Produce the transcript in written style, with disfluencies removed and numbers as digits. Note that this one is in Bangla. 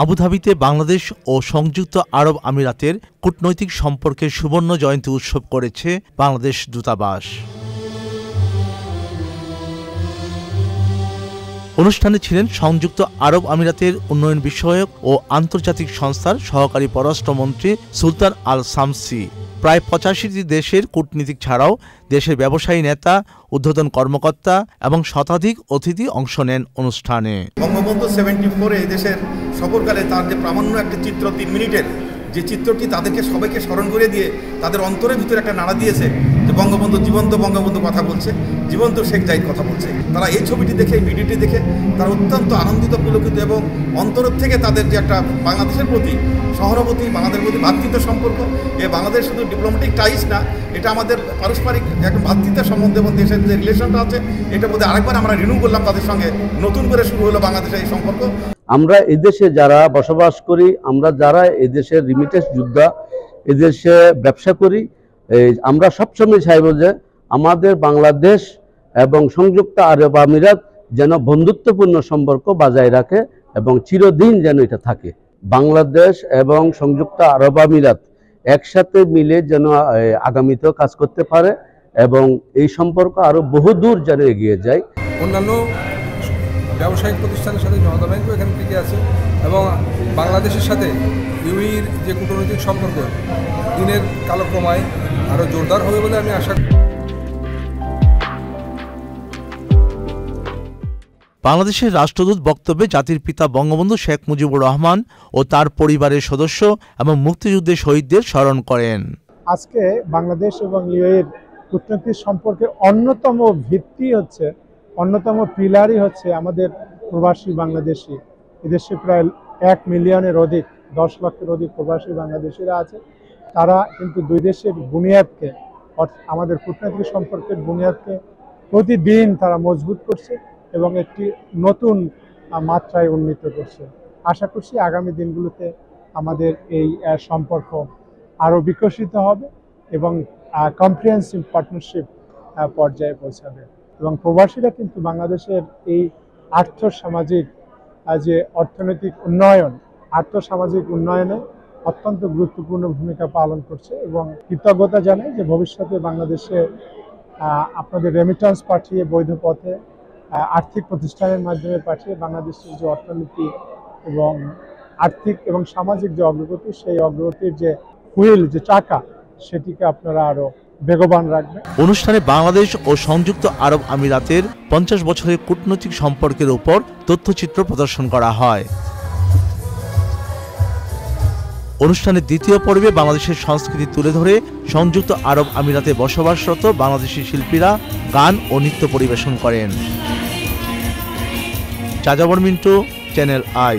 আবুধাবিতে বাংলাদেশ ও সংযুক্ত আরব আমিরাতের কূটনৈতিক সম্পর্কের সুবর্ণ জয়ন্তী উৎসব করেছে বাংলাদেশ দূতাবাস। অনুষ্ঠানে ছিলেন সংযুক্ত আরব আমিরাতের উন্নয়ন বিষয়ক ও আন্তর্জাতিক সংস্থার সহকারী পররাষ্ট্রমন্ত্রী সুলতান আল শামসী। প্রায় 85টি দেশের কূটনীতিক ছাড়াও দেশের ব্যবসায়ী নেতা, ঊর্ধ্বতন কর্মকর্তা এবং শতাধিক অতিথি অংশ নেন অনুষ্ঠানে। বঙ্গবন্ধু 74 এই দেশের সফরকালে তার যে প্রামাণ্য একটা চিত্র 3 মিনিটের, যে চিত্রটি তাদেরকে সবাইকে স্মরণ করে দিয়ে তাদের অন্তরের ভিতরে একটা নাড়া দিয়েছে যে বঙ্গবন্ধু জীবন্ত, বঙ্গবন্ধু কথা বলছে, জীবন্ত শেখ জাহিদ কথা বলছে। তারা এই ছবিটি দেখে, ভিডিওটি দেখে তারা অত্যন্ত আনন্দিত, পুলকিত এবং অন্তরের থেকে তাদের যে একটা বাংলাদেশের প্রতি সহানুভূতি, বাংলাদেশের প্রতি ভ্রাতৃত্ব সম্পর্ক, বাংলাদেশ শুধু ডিপ্লোম্যাটিক টাইস না, এটা আমাদের পারস্পরিক একটা ভ্রাতৃত্বের সম্বন্ধে এবং দেশের যে রিলেশনটা আছে এটার মধ্যে আরেকবার আমরা রিনিউ করলাম তাদের সঙ্গে, নতুন করে শুরু হলো বাংলাদেশের এই সম্পর্ক। আমরা এদেশে যারা বসবাস করি, আমরা যারা এদেশের রিমিটেন্স যোদ্ধা, এদেশে ব্যবসা করি, আমরা সবসময় চাইব যে আমাদের বাংলাদেশ এবং সংযুক্ত আরব আমিরাত যেন বন্ধুত্বপূর্ণ সম্পর্ক বজায় রাখে এবং চিরদিন যেন এটা থাকে। বাংলাদেশ এবং সংযুক্ত আরব আমিরাত একসাথে মিলে যেন আগামীতেও কাজ করতে পারে এবং এই সম্পর্ক আরো বহুদূর যেন এগিয়ে যায়। অন্যান্য ব্যবসায়িক প্রতিষ্ঠানের সাথে জনতা ব্যাংকও এখানে টিকে আছে এবং বাংলাদেশের সাথে ইউএইর যে কূটনৈতিক সম্পর্ক দিনের কালক্রমায় আরও জোরদার হবে বলে আমি আশা করি। বাংলাদেশের রাষ্ট্রদূত বক্তব্যে জাতির পিতা বঙ্গবন্ধু শেখ মুজিবুর রহমান ও তার পরিবারের সদস্য এবং মুক্তিযুদ্ধের শহীদদের স্মরণ করেন। আজকে বাংলাদেশ এবং ইউএইর কূটনৈতিক সম্পর্কের অন্যতম ভিত্তি হচ্ছে, অন্যতম পিলারই হচ্ছে আমাদের প্রবাসী বাংলাদেশি। এদেশে প্রায় 1 মিলিয়নের অধিক, 10 লক্ষের অধিক প্রবাসী বাংলাদেশিরা আছে। তারা কিন্তু দুই দেশের বুনিয়াদকে, আমাদের কূটনৈতিক সম্পর্কের বুনিয়াদকে প্রতিদিন তারা মজবুত করছে এবং একটি নতুন মাত্রায় উন্নীত করছে। আশা করছি আগামী দিনগুলোতে আমাদের এই সম্পর্ক আরও বিকশিত হবে এবং কম্প্রিহেনসিভ পার্টনারশিপ পর্যায়ে পৌঁছাবে। এবং প্রবাসীরা কিন্তু বাংলাদেশের এই আর্থসামাজিক যে অর্থনৈতিক উন্নয়ন, আর্থসামাজিক উন্নয়নে অত্যন্ত গুরুত্বপূর্ণ ভূমিকা পালন করছে এবং কৃতজ্ঞতা জানাই যে ভবিষ্যতে বাংলাদেশে আপনাদের রেমিটেন্স পাঠিয়ে বৈধ পথে আর্থিক প্রতিষ্ঠানের মাধ্যমে পাঠিয়ে বাংলাদেশের যে অর্থনীতি এবং আর্থিক এবং সামাজিক যে অগ্রগতি, সেই অগ্রগতির যে হুইল, যে চাকা, সেটিকে আপনারা আরো বেগবান রাখবেন। অনুষ্ঠানে বাংলাদেশ ও সংযুক্ত আরব আমিরাতের 50 বছরের কূটনৈতিক সম্পর্কের উপর তথ্যচিত্র প্রদর্শন করা হয়। অনুষ্ঠানের দ্বিতীয় পর্বে বাংলাদেশের সংস্কৃতি তুলে ধরে সংযুক্ত আরব আমিরাতে বসবাসরত বাংলাদেশি শিল্পীরা গান ও নৃত্য পরিবেশন করেন। চাজাবর মিন্টু, চ্যানেল আই।